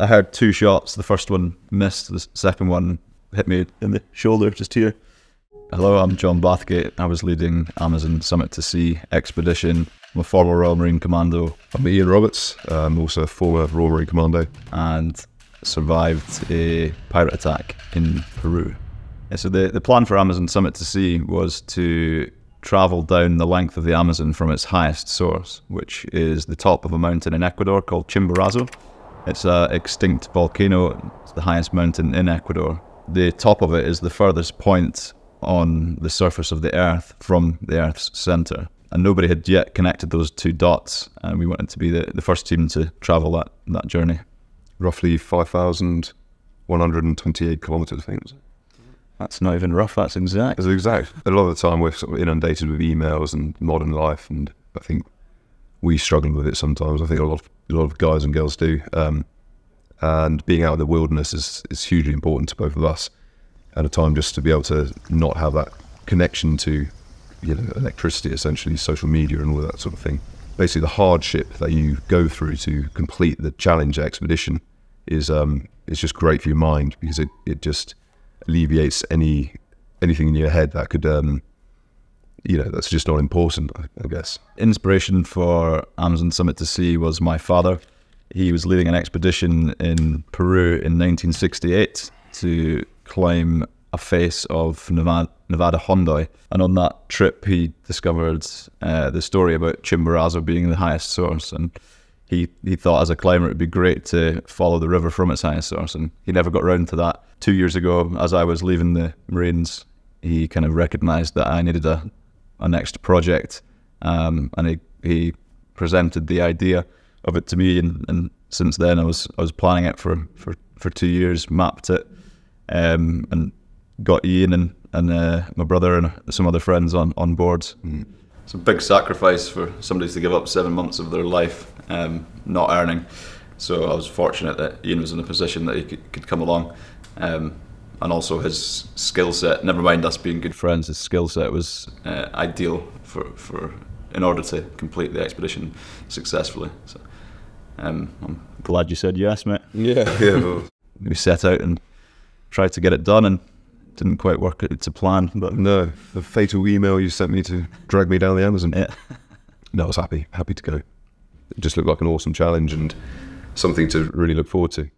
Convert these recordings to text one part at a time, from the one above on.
I heard 2 shots. The first one missed. The second one hit me in the shoulder, just here. Hello, I'm John Bathgate. I was leading Amazon Summit to Sea expedition. I'm a former Royal Marine Commando. I'm Ian Roberts. I'm also a former Royal Marine Commando. And survived a pirate attack in Peru. So the plan for Amazon Summit to Sea was to travel down the length of the Amazon from its highest source, which is the top of a mountain in Ecuador called Chimborazo. It's an extinct volcano. It's the highest mountain in Ecuador. The top of it is the furthest point on the surface of the Earth from the Earth's centre. And nobody had yet connected those 2 dots, and we wanted to be the first team to travel that journey. Roughly 5,128 kilometres, I think. That's not even rough, that's exact. It's exact. A lot of the time we're sort of inundated with emails and modern life, and I think we struggle with it sometimes. I think a lot of guys and girls do. And being out in the wilderness is hugely important to both of us. At a time just to be able to not have that connection to, electricity, essentially, social media and all that sort of thing. Basically, the hardship that you go through to complete the challenge expedition is just great for your mind, because it just alleviates anything in your head that could, that's just not important, I guess. Inspiration for Amazon Summit to Sea was my father. He was leading an expedition in Peru in 1968 to climb a face of Nevada Hondoy, and on that trip he discovered the story about Chimborazo being the highest source, and he thought as a climber it would be great to follow the river from its highest source, and he never got around to that. 2 years ago, as I was leaving the Marines, he kind of recognised that I needed a next project, and he presented the idea of it to me, and since then I was planning it for 2 years, mapped it, and got Ian and my brother and some other friends on board. It's a big sacrifice for somebody to give up 7 months of their life not earning. So I was fortunate that Ian was in a position that he could come along, and also his skill set, never mind us being good friends, his skill set was ideal for in order to complete the expedition successfully. So I'm glad you said yes, mate. Yeah. Well, we set out and tried to get it done, and didn't quite work out to plan. But no, the fatal email you sent me to drag me down the Amazon. Yeah. No, I was happy to go. It just looked like an awesome challenge and something to really look forward to.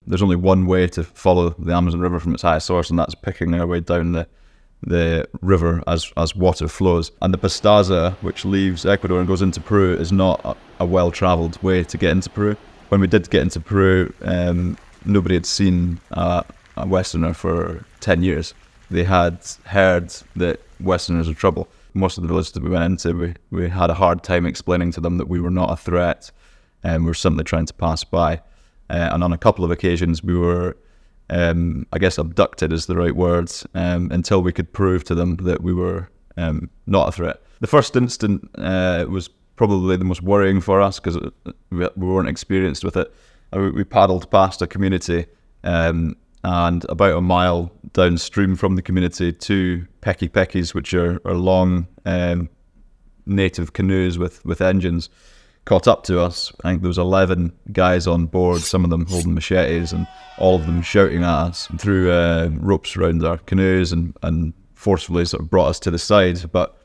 There's only one way to follow the Amazon River from its highest source, and that's picking our way down the river as water flows. And the Pastaza, which leaves Ecuador and goes into Peru, is not a well-travelled way to get into Peru. When we did get into Peru, nobody had seen a Westerner for 10 years. They had heard that Westerners are trouble. Most of the villages that we went into, we had a hard time explaining to them that we were not a threat, and we were simply trying to pass by. And on a couple of occasions we were, I guess abducted is the right word, until we could prove to them that we were not a threat. The first instant was probably the most worrying for us, because we weren't experienced with it. We paddled past a community, and about a mile downstream from the community, 2 pekis, which are long native canoes with engines, caught up to us. I think there was 11 guys on board, some of them holding machetes, and all of them shouting at us, and threw ropes around our canoes and forcefully sort of brought us to the side. But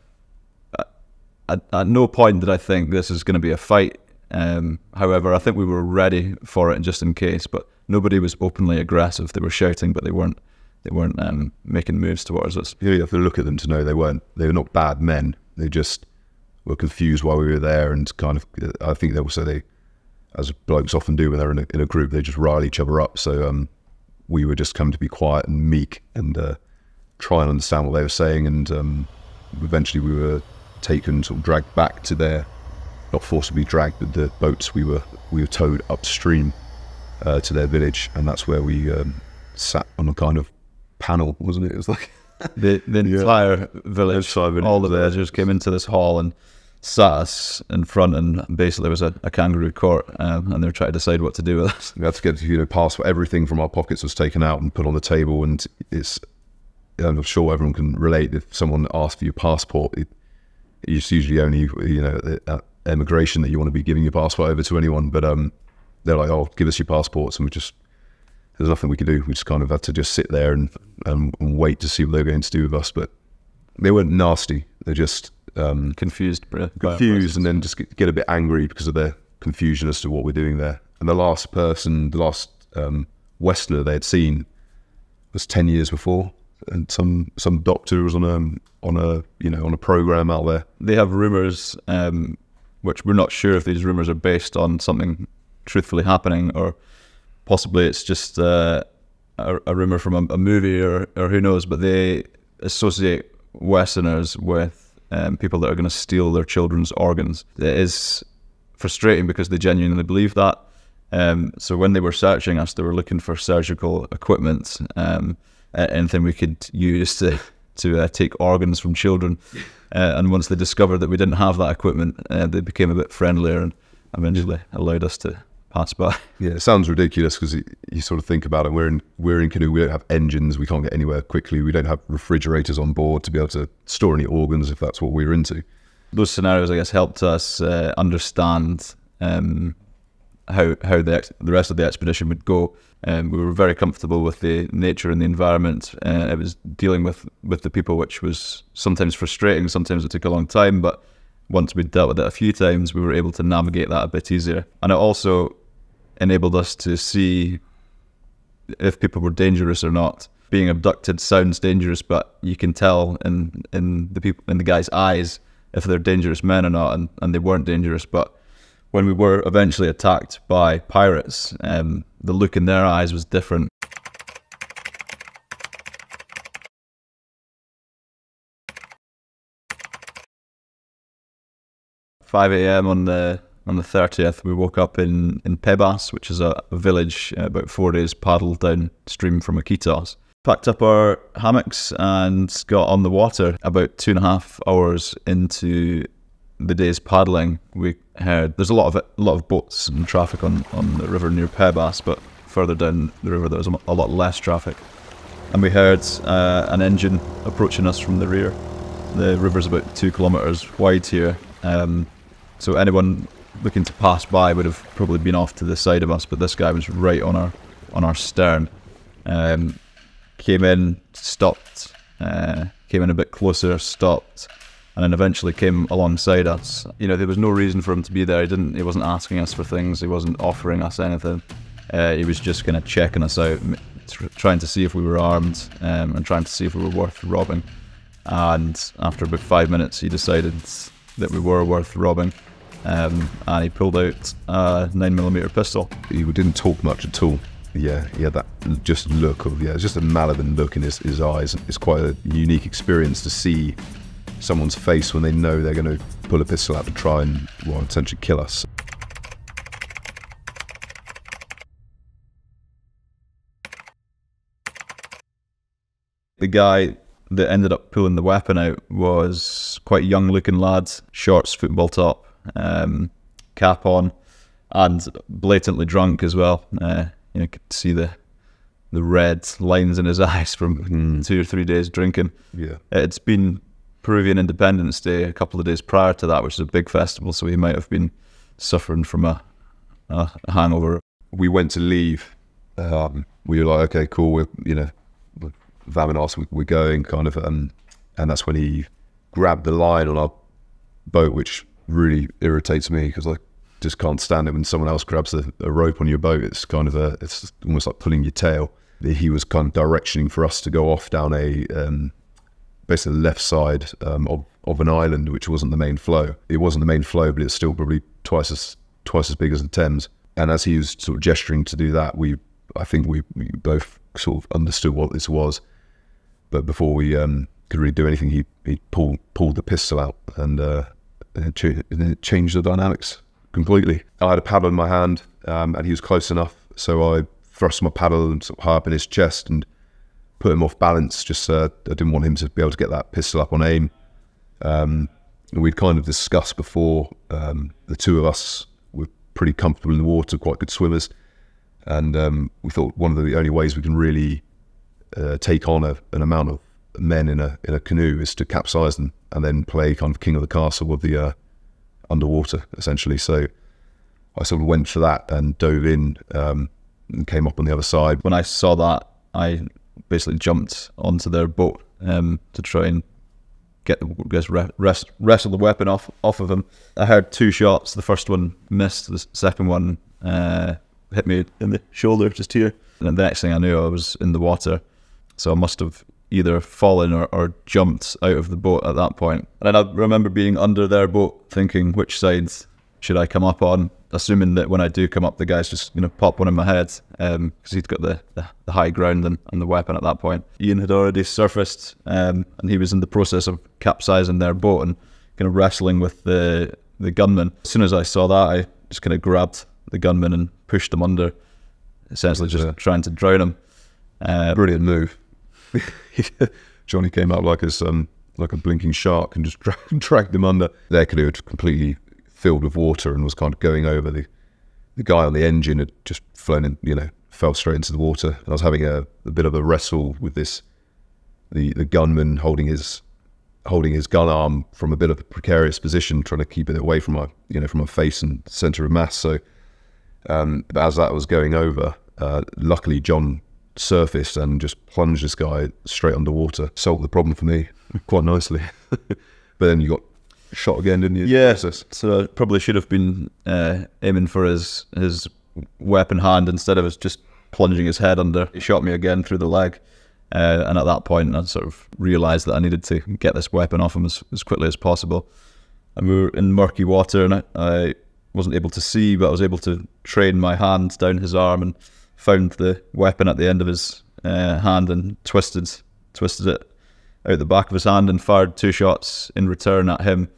at no point did I think this is going to be a fight. However, I think we were ready for it just in case, but nobody was openly aggressive. They were shouting, but they weren't making moves towards us. You have to look at them to know they were not bad men. They just were confused while we were there, and kind of, I think they, as blokes often do when they're in a group, they just rile each other up. So we were just come to be quiet and meek and try and understand what they were saying, and eventually we were taken, sort of dragged back to their, not forcibly dragged, but the boats we were towed upstream to their village, and that's where we sat on a kind of panel, wasn't it? It was like the entire village, all the villagers came into this hall and sat us in front, and basically it was a kangaroo court, and they were trying to decide what to do with us. We had to get past everything from our pockets was taken out and put on the table, and it's I'm sure everyone can relate. If someone asks for your passport, it's usually only, you know, at immigration that you want to be giving your passport over to anyone. But they're like, "Oh, give us your passports," and there's nothing we could do. We just kind of had to just sit there and wait to see what they were going to do with us. But they weren't nasty. They're just confused, and then just get a bit angry because of their confusion as to what we're doing there. And the last Westerner they had seen was 10 years before, and some doctor was on a program out there. They have rumours, which we're not sure if these rumours are based on something truthfully happening, or possibly it's just a rumour from a movie, or who knows. But they associate Westerners with people that are going to steal their children's organs. It is frustrating because they genuinely believe that. So when they were searching us, they were looking for surgical equipment, anything we could use to take organs from children. And once they discovered that we didn't have that equipment, they became a bit friendlier and eventually allowed us to pass by. Yeah, it sounds ridiculous because you sort of think about it. We're in Canoe. We don't have engines. We can't get anywhere quickly. We don't have refrigerators on board to be able to store any organs if that's what we're into. Those scenarios, I guess, helped us understand how the rest of the expedition would go. We were very comfortable with the nature and the environment. It was dealing with the people, which was sometimes frustrating. Sometimes it took a long time, but once we'd dealt with it a few times, we were able to navigate that a bit easier. And it also enabled us to see if people were dangerous or not. Being abducted sounds dangerous, but you can tell in the guy's eyes if they're dangerous men or not, and they weren't dangerous. But when we were eventually attacked by pirates, the look in their eyes was different. At 5 a.m. on the 30th, we woke up in Pebas, which is a village about 4 days paddle downstream from Iquitos. Packed up our hammocks and got on the water. About 2.5 hours into the day's paddling, we heard there's a lot of boats and traffic on the river near Pebas, but further down the river there was a lot less traffic. And we heard an engine approaching us from the rear. The river's about 2 kilometers wide here, so anyone looking to pass by would have probably been off to the side of us, but this guy was right on our stern. Came in, stopped, came in a bit closer, stopped, and then eventually came alongside us. You know, there was no reason for him to be there. He wasn't asking us for things. He wasn't offering us anything. He was just kind of checking us out, trying to see if we were armed, and trying to see if we were worth robbing. And after about 5 minutes, he decided that we were worth robbing, and he pulled out a 9mm pistol. He didn't talk much at all. Yeah, he had that just look of, it's just a malevolent look in his eyes. It's quite a unique experience to see someone's face when they know they're going to pull a pistol out to try and potentially kill us. The guy that ended up pulling the weapon out was quite a young looking lad, shorts, football top, cap on, and blatantly drunk as well. You could see the red lines in his eyes from 2 or 3 days drinking. Yeah, it's been Peruvian Independence Day a couple of days prior to that, which is a big festival, so he might have been suffering from a hangover. We went to leave. We were like, okay, cool. We're Vamanos, we're going, kind of, and that's when he grabbed the line on our boat, which really irritates me because I just can't stand it when someone else grabs a rope on your boat. It's kind of it's almost like pulling your tail. He was kind of directioning for us to go off down basically the left side of an island, which wasn't the main flow. It wasn't the main flow, but it's still probably twice as big as the Thames. And as he was sort of gesturing to do that, I think we both sort of understood what this was. But before we could really do anything, he pulled the pistol out, and it changed the dynamics completely. I had a paddle in my hand, and he was close enough, so I thrust my paddle and sort of high up in his chest and put him off balance. Just I didn't want him to be able to get that pistol up on aim. We'd kind of discussed before, the two of us were pretty comfortable in the water, quite good swimmers, and we thought one of the only ways we can really take on an amount men in a canoe is to capsize them and then play kind of king of the castle with the underwater, essentially. So I sort of went for that and dove in and came up on the other side. When I saw that, I basically jumped onto their boat to try and wrestle the weapon off of him. I heard 2 shots. The first one missed. The second one hit me in the shoulder, just here. And then the next thing I knew, I was in the water. So I must have either fallen or jumped out of the boat at that point. And then I remember being under their boat, thinking, which side should I come up on? Assuming that when I do come up, the guy's just pop one in my head, because he'd got the high ground and the weapon at that point. Ian had already surfaced, and he was in the process of capsizing their boat and kind of wrestling with the gunman. As soon as I saw that, I just kind of grabbed the gunman and pushed him under, essentially just trying to drown him. Brilliant move. Johnny came up like a blinking shark and just dragged him under. Their canoe had completely filled with water and was kind of going over. The guy on the engine had just flown in, fell straight into the water. And I was having a bit of a wrestle with the gunman holding his gun arm from a bit of a precarious position, trying to keep it away from my face and center of mass. So but as that was going over, luckily John surfaced and just plunged this guy straight underwater. Solved the problem for me quite nicely. But then you got shot again, didn't you? Yeah, so I probably should have been aiming for his weapon hand instead of just plunging his head under. He shot me again through the leg, and at that point I sort of realised that I needed to get this weapon off him as quickly as possible. And we were in murky water, and I wasn't able to see, but I was able to train my hand down his arm and found the weapon at the end of his hand and twisted it out the back of his hand and fired 2 shots in return at him.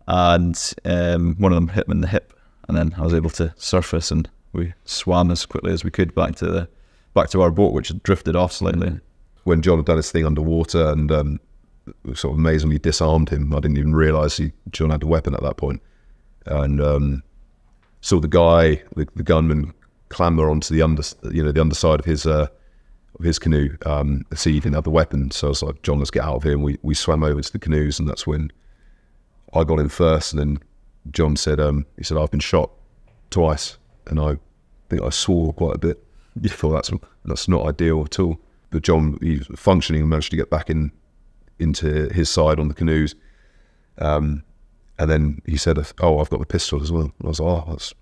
And one of them hit him in the hip, and then I was able to surface, and we swam as quickly as we could back to our boat, which had drifted off slightly. When John had done his thing underwater and sort of amazingly disarmed him, I didn't even realise John had a weapon at that point, and saw the guy, the gunman, clamber onto the underside of his canoe. See he didn't have the weapon, so I was like, John, let's get out of here. And we swam over to the canoes, and that's when I got in first, and then John said, he said, I've been shot twice, and I think I swore quite a bit. I thought that's not ideal at all. But John, he's functioning and managed to get back into his side on the canoes. And then he said, oh, I've got the pistol as well. And I was like, oh, that's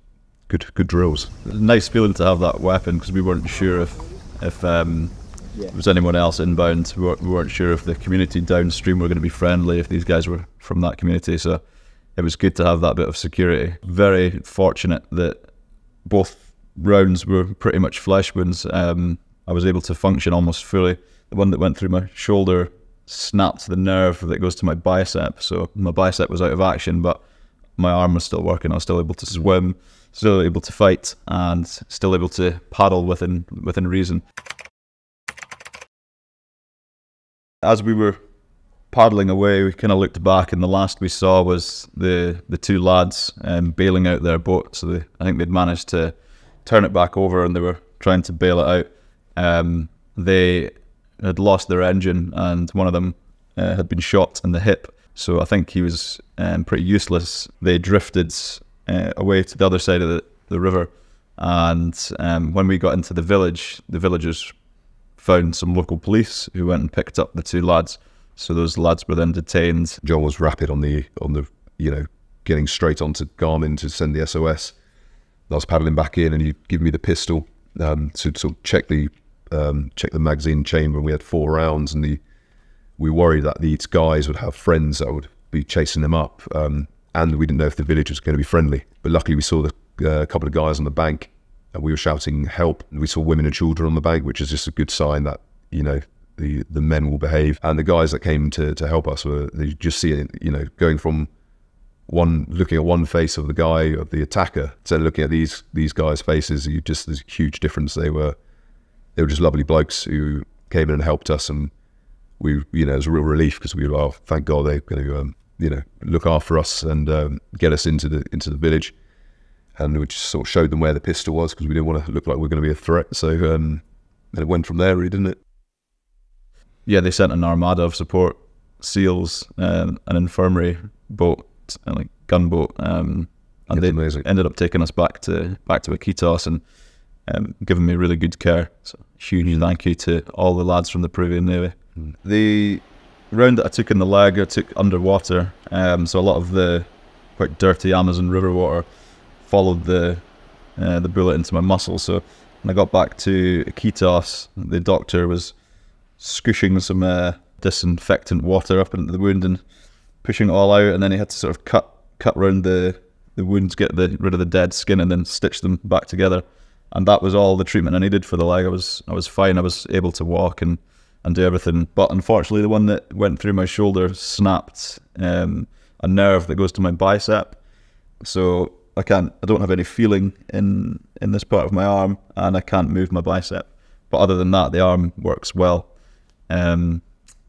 good drills. It was a nice feeling to have that weapon, because we weren't sure if there was anyone else inbound. We weren't sure if the community downstream were going to be friendly, if these guys were from that community. So it was good to have that bit of security. Very fortunate that both rounds were pretty much flesh wounds. I was able to function almost fully. The one that went through my shoulder snapped the nerve that goes to my bicep, so my bicep was out of action, but my arm was still working. I was still able to swim, still able to fight, and still able to paddle within reason. As we were paddling away, we kind of looked back, and the last we saw was the 2 lads bailing out their boat. So I think they'd managed to turn it back over, and they were trying to bail it out. They had lost their engine, and one of them had been shot in the hip. So I think he was pretty useless. They drifted away to the other side of the river, and when we got into the village, the villagers found some local police who went and picked up the 2 lads. So those lads were then detained. John was rapid on the getting straight onto Garmin to send the SOS. I was paddling back in, and he gave me the pistol to sort of check the magazine chamber. And we had 4 rounds, and we worried that these guys would have friends that would be chasing them up, and we didn't know if the village was going to be friendly. But luckily we saw a couple of guys on the bank, and we were shouting help. And we saw women and children on the bank, which is just a good sign that the men will behave. And the guys that came to help us were, they just see it, going from looking at one face of the attacker to looking at these guys' faces, there's a huge difference. They were just lovely blokes who came in and helped us, and it was a real relief, because we were like, oh, thank God they're going to look after us and get us into the village. And we just sort of showed them where the pistol was, because we didn't want to look like we were going to be a threat. So and it went from there, really, didn't it? yeah, they sent an armada of support, SEALs, an infirmary boat, like gunboat, and they amazing. ended up taking us back to Iquitos and giving me really good care. So huge thank you to all the lads from the Peruvian Navy. The round that I took in the leg, I took underwater, so a lot of the quite dirty Amazon River water followed the bullet into my muscle. So when I got back to Iquitos, the doctor was scooshing some disinfectant water up into the wound and pushing it all out, and then he had to sort of cut around the wounds, get rid of the dead skin, and then stitch them back together. And that was all the treatment I needed for the leg. I was fine. I was able to walk and do everything. But unfortunately, the one that went through my shoulder snapped a nerve that goes to my bicep. So I don't have any feeling in this part of my arm, and I can't move my bicep. But other than that, the arm works well.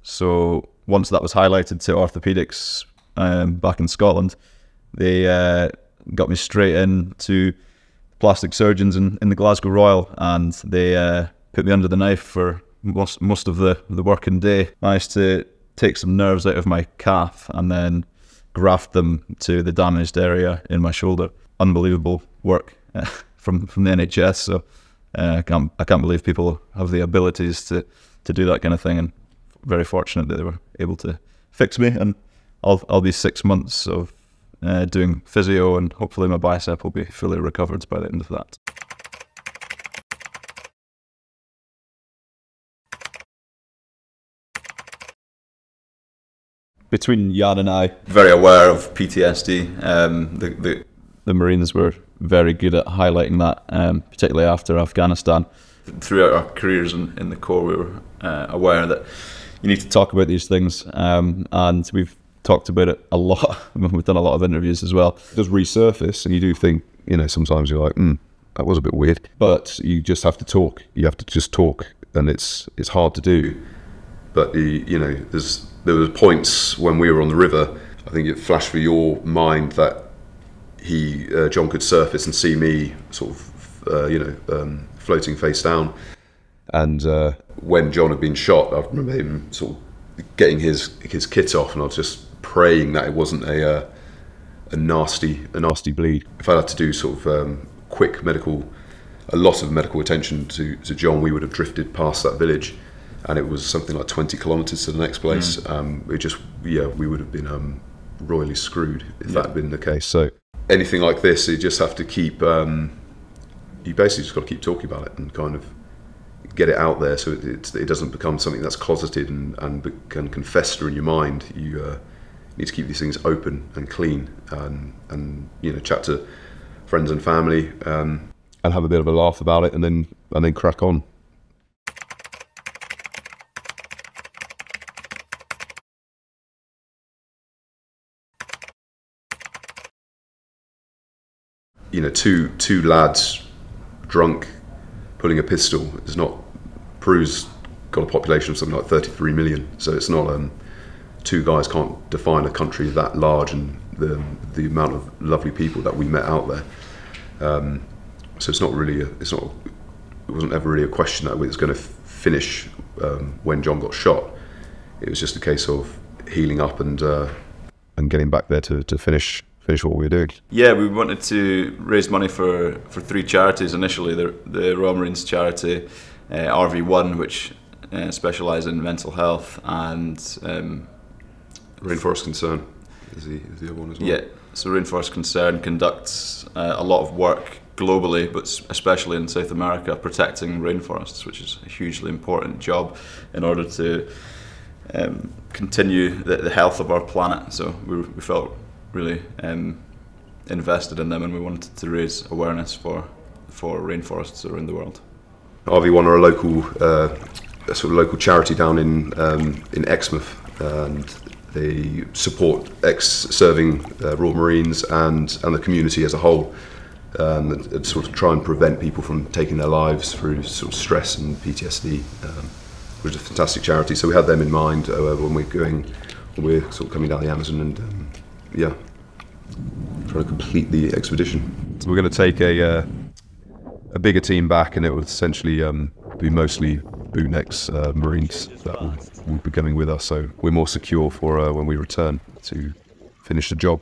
So once that was highlighted to orthopedics back in Scotland, they got me straight in to plastic surgeons in the Glasgow Royal, and they put me under the knife for most of the working day. Managed to take some nerves out of my calf and then graft them to the damaged area in my shoulder. Unbelievable work from the NHS. So I can't believe people have the abilities to do that kind of thing, and very fortunate that they were able to fix me. And I'll be 6 months of doing physio, and hopefully my bicep will be fully recovered by the end of that. Between Jan and I, very aware of PTSD. The Marines were very good at highlighting that, particularly after Afghanistan. Throughout our careers in the Corps, we were aware that you need to talk about these things, and we've talked about it a lot. We've done a lot of interviews as well. It does resurface, and you do think, sometimes you're like, that was a bit weird. But you just have to talk. You have to just talk, and it's hard to do. But there were points when we were on the river. I think it flashed through your mind that John could surface and see me sort of, floating face down. And when John had been shot, I remember him sort of getting his kit off, and I was just praying that it wasn't a nasty bleed. If I had to do sort of a lot of medical attention to John, we would have drifted past that village, and it was something like 20 kilometres to the next place. We would have been royally screwed if that had been the case. So anything like this, you just have to keep. You basically just got to keep talking about it and kind of get it out there, so it doesn't become something that's closeted and can fester in your mind. You need to keep these things open and clean, and chat to friends and family, and have a bit of a laugh about it, and then crack on. Two lads drunk pulling a pistol is not. Peru's got a population of something like 33 million, so it's not. Two guys can't define a country that large, and the amount of lovely people that we met out there. So it's not really. It wasn't ever really a question that it was going to finish when John got shot. It was just a case of healing up and getting back there to finish what we were doing. Yeah, we wanted to raise money for three charities initially. The Royal Marines charity, RV1, which specialise in mental health, and Rainforest Concern is the other one as well. Yeah, so Rainforest Concern conducts a lot of work globally, but especially in South America, protecting rainforests, which is a hugely important job in order to continue the health of our planet. So we felt really invested in them, and we wanted to raise awareness for rainforests around the world. RV1 are a local charity down in Exmouth, and they support ex-serving Royal Marines and the community as a whole, and sort of try and prevent people from taking their lives through sort of stress and PTSD, which is a fantastic charity. So we had them in mind when we're sort of coming down the Amazon and trying to complete the expedition. So we're going to take a bigger team back, and it will essentially be mostly bootnecks Marines that will be coming with us. So we're more secure for when we return to finish the job.